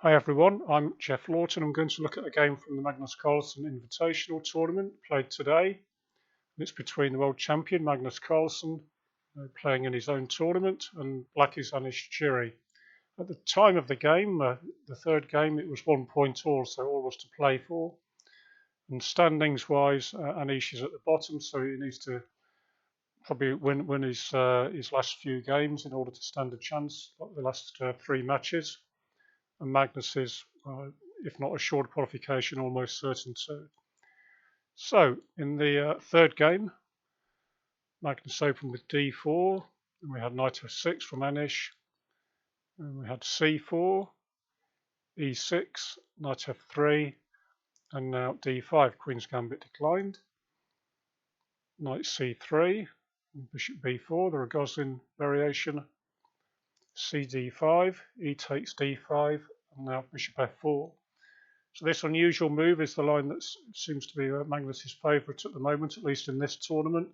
Hi everyone, I'm Jeff Lawton. I'm going to look at a game from the Magnus Carlsen Invitational tournament played today. It's between the World Champion Magnus Carlsen, playing in his own tournament, and Blackie's Anish Giri. At the time of the game, the third game, it was 1 point all, so all was to play for. And standings wise, Anish is at the bottom, so he needs to probably win his last few games in order to stand a chance, like the last 3 matches. And Magnus is, if not assured qualification, almost certain too. So in the third game, Magnus opened with d4, and we had knight f6 from Anish, and we had c4, e6, knight f3, and now d5, queen's gambit declined, knight c3, bishop b4, the Rogozin variation, c d5, e takes d5, and now bishop f4. So this unusual move is the line that seems to be Magnus's favourite at the moment, at least in this tournament.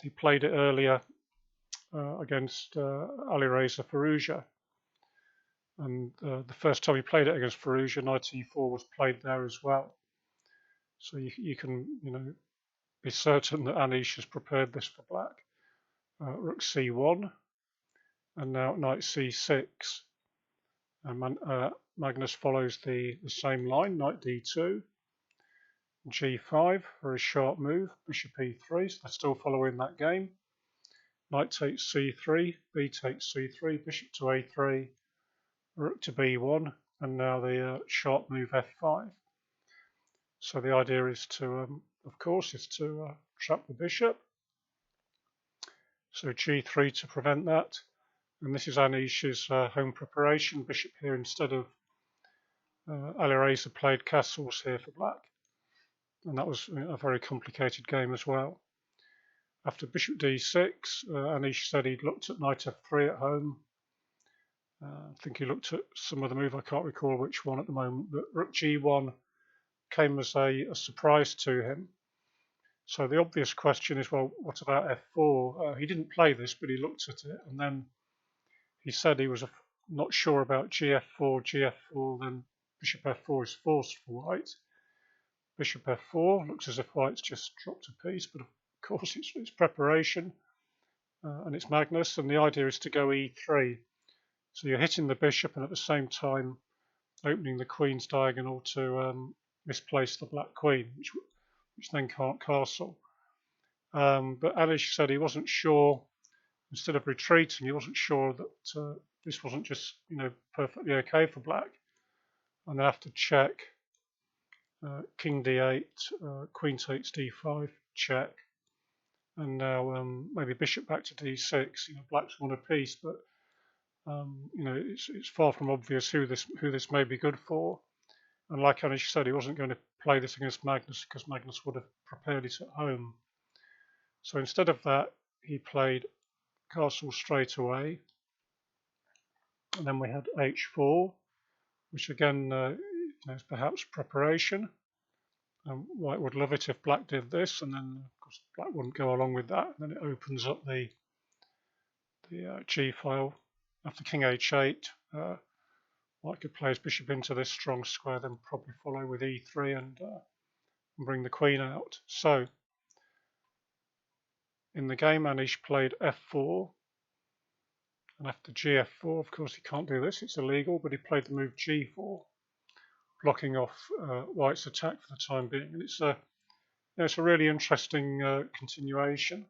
He played it earlier against Alireza Firouzja, and the first time he played it against Firouzja, knight e4 was played there as well. So you can be certain that Anish has prepared this for black. Rook c1, and now knight c6. And Magnus follows the same line, knight d2, g5 for a sharp move, bishop e3, so they're still following that game. Knight takes c3, b takes c3, bishop to a3, rook to b1, and now the sharp move f5. So the idea is to, of course, is to trap the bishop. So g3 to prevent that. And this is Anish's home preparation. Bishop here instead of Alireza played castles here for black. And that was a very complicated game as well. After bishop d6, Anish said he'd looked at knight f3 at home. I think he looked at some other move, I can't recall which one at the moment, but rook g1 came as a surprise to him. So the obvious question is, well, what about f4? He didn't play this, but he looked at it, and then he said he was not sure about gf4, then bishop f4 is forced for white. Bishop f4 looks as if white's just dropped a piece, but of course it's preparation, and it's Magnus, and the idea is to go e3. So you're hitting the bishop and at the same time opening the queen's diagonal to misplace the black queen, which then can't castle. But Anish said he wasn't sure, instead of retreating, he wasn't sure that this wasn't just perfectly okay for black. And then after check, king d8, queen takes d5, check, and now maybe bishop back to d6. Black's won a piece, but it's far from obvious who this may be good for. And like Anish said, he wasn't going to play this against Magnus because Magnus would have prepared it at home. So instead of that, he played castle straight away. And then we had h4, which again is perhaps preparation. White would love it if black did this, and then of course black wouldn't go along with that. And then it opens up the g file. After king h8, white could play his bishop into this strong square, then probably follow with e3 and bring the queen out. So in the game, Anish played f4, and after gf4, of course he can't do this, it's illegal, but he played the move g4, blocking off white's attack for the time being. And it's a really interesting continuation.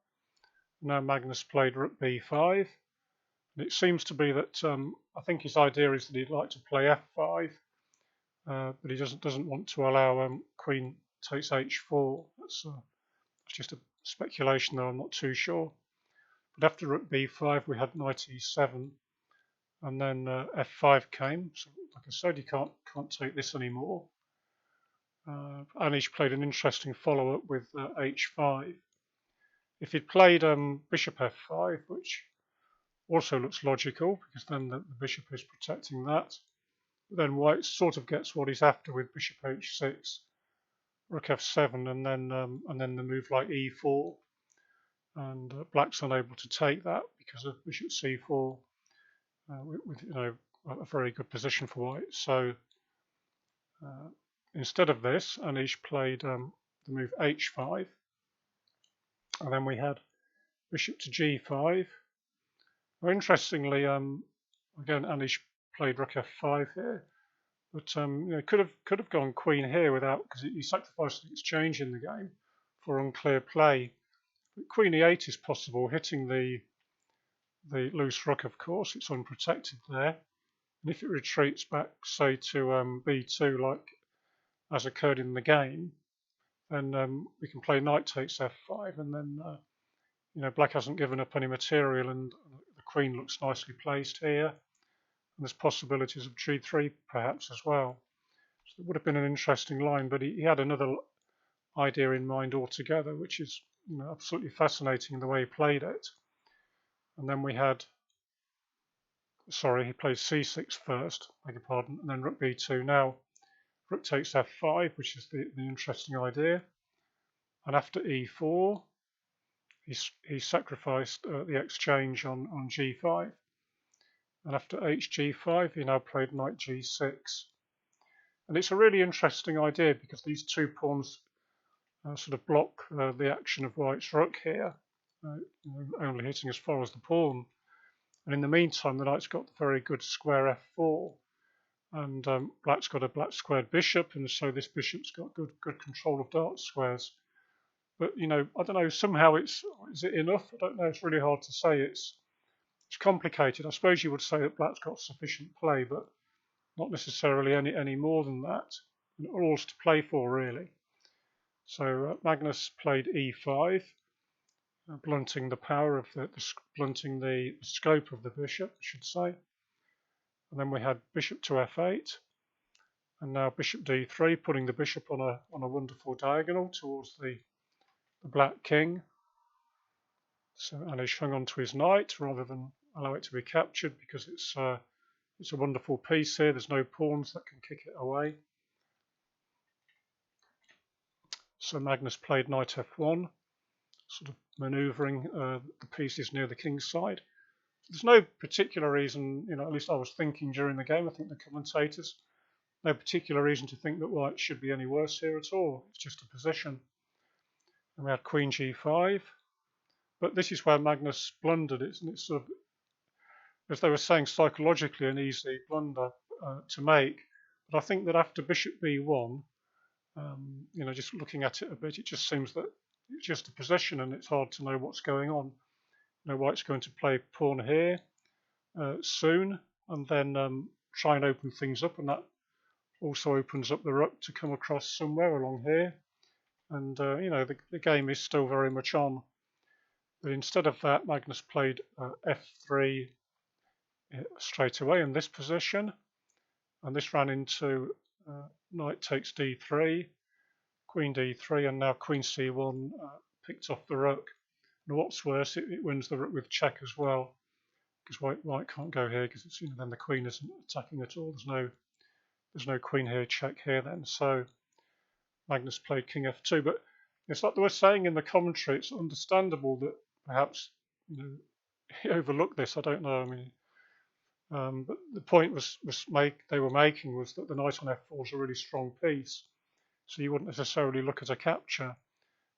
Now Magnus played rook b5, and it seems to be that I think his idea is that he'd like to play f5, but he doesn't want to allow queen takes h4. That's just a speculation, though I'm not too sure. But after rook b5, we had knight e7, and then f5 came. So, like I said, you can't take this anymore. Anish played an interesting follow-up with h5. If he'd played bishop f5, which also looks logical because then the bishop is protecting that, but then white sort of gets what he's after with bishop h6, rook f7, and then the move like e4, and black's unable to take that because of bishop c4 with a very good position for white. So instead of this, Anish played the move h5, and then we had bishop to g5. Well, interestingly, again, Anish played rook f5 here, but could have gone queen here without, because he sacrificed the exchange in the game for unclear play. But queen e8 is possible, hitting the loose rook. Of course, it's unprotected there, and if it retreats back, say to b2, like as occurred in the game, then we can play knight takes f5, and then black hasn't given up any material, and the queen looks nicely placed here. And there's possibilities of g3 perhaps as well. So it would have been an interesting line, but he had another idea in mind altogether, which is absolutely fascinating in the way he played it. And then we had, sorry, he played c6 first, beg your pardon, and then rook b2. Now rook takes f5, which is the interesting idea. And after e4, he sacrificed the exchange on g5. And after hg5, he now played knight g6. And it's a really interesting idea because these two pawns sort of block the action of white's rook here, only hitting as far as the pawn. And in the meantime, the knight's got very good square f4, and black's got a black squared bishop, and so this bishop's got good control of dark squares. But I don't know. Somehow is it enough? I don't know. It's really hard to say. It's complicated. I suppose you would say that black's got sufficient play, but not necessarily any more than that. All's to play for, really. So Magnus played e5, blunting the power of blunting the scope of the bishop, I should say. And then we had bishop to f8, and now bishop d3, putting the bishop on a wonderful diagonal towards the black king. So Anish hung on to his knight rather than allow it to be captured, because it's a wonderful piece here. There's no pawns that can kick it away. So Magnus played knight f1, sort of manoeuvring the pieces near the king's side. There's no particular reason, at least I was thinking during the game, I think the commentators, no particular reason to think that white should be any worse here at all. It's just a position. And we had queen g5. But this is where Magnus blundered. It's sort of, as they were saying, psychologically an easy blunder to make. But I think that after bishop b1, just looking at it a bit, it just seems that it's just a position and it's hard to know what's going on. White's going to play pawn here soon, and then try and open things up, and that also opens up the rook to come across somewhere along here. And the game is still very much on. But instead of that, Magnus played f3 straight away in this position, and this ran into knight takes d3, queen d3, and now queen c1 picked off the rook. And what's worse, it wins the rook with check as well, because white can't go here, because it's then the queen isn't attacking at all. There's no queen here, check here then. So Magnus played king f2, but it's like they were saying in the commentary. It's understandable that perhaps he overlooked this. I don't know. I mean, but the point they were making was that the knight on f4 is a really strong piece, so you wouldn't necessarily look at a capture.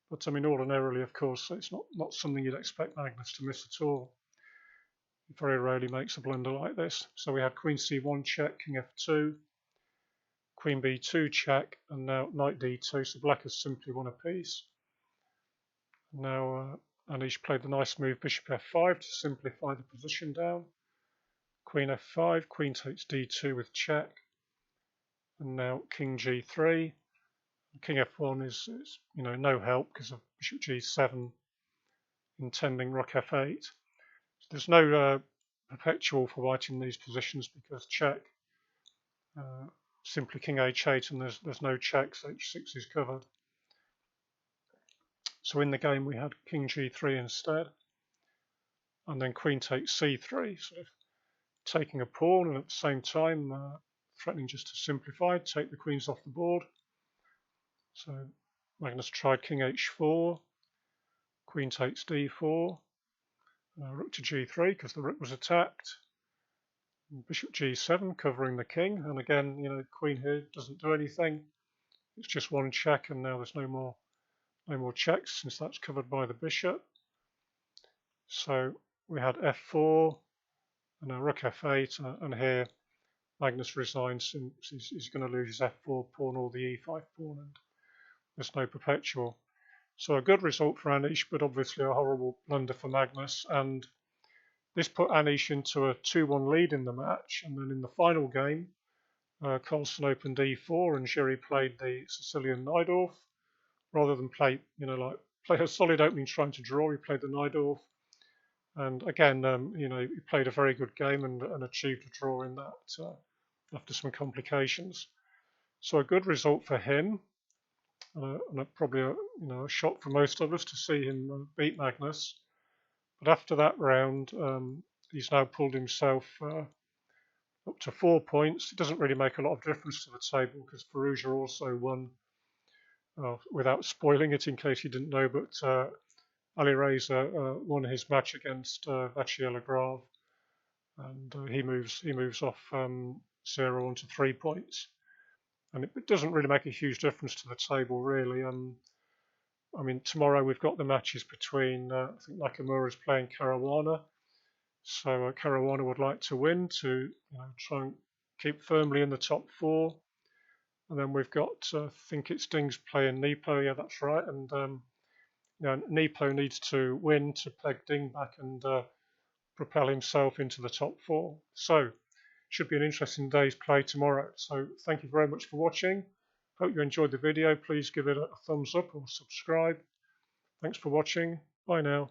But I mean, ordinarily, of course, it's not something you'd expect Magnus to miss at all. He very rarely makes a blunder like this. So we had queen c1 check, king f2, queen b2 check, and now knight d2. So black has simply won a piece. Now Anish played the nice move bishop f5 to simplify the position down. Queen f5, queen takes d2 with check, and now king g3. King f1 is no help because of bishop g7 intending rook f8. So there's no perpetual for white in these positions because check, simply king h8, and there's no checks. h6 is covered. So in the game we had king g3 instead, and then queen takes c3, sort of taking a pawn, and at the same time threatening just to simplify, take the queens off the board. So Magnus tried king h4, queen takes d4, rook to g3 because the rook was attacked, Bishop G7 covering the king, and again, you know, queen here doesn't do anything. It's just one check, and now there's no more checks since that's covered by the bishop. So we had F4 and a Rook F8, and here Magnus resigns since he's going to lose his F4 pawn or the E5 pawn, and there's no perpetual. So a good result for Anish, but obviously a horrible blunder for Magnus, and this put Anish into a 2-1 lead in the match. And then in the final game, Carlsen opened E4 and Giri played the Sicilian Najdorf rather than play a solid opening trying to draw. He played the Najdorf, and again, he played a very good game and achieved a draw in that after some complications. So a good result for him, and probably a shock for most of us to see him beat Magnus. But after that round, he's now pulled himself up to 4 points. It doesn't really make a lot of difference to the table because Firouzja also won, without spoiling it in case you didn't know, but Alireza won his match against Vachier-Lagrave, and he moves off 0 onto 3 points. And it doesn't really make a huge difference to the table, really. I mean, tomorrow we've got the matches between, I think Nakamura's playing Caruana. So Caruana would like to win to try and keep firmly in the top 4. And then we've got, I think it's Ding's playing Nepo. Yeah, that's right. And Nepo needs to win to peg Ding back and propel himself into the top 4. So should be an interesting day's play tomorrow. So thank you very much for watching. Hope you enjoyed the video. Please give it a thumbs up or subscribe. Thanks for watching. Bye now.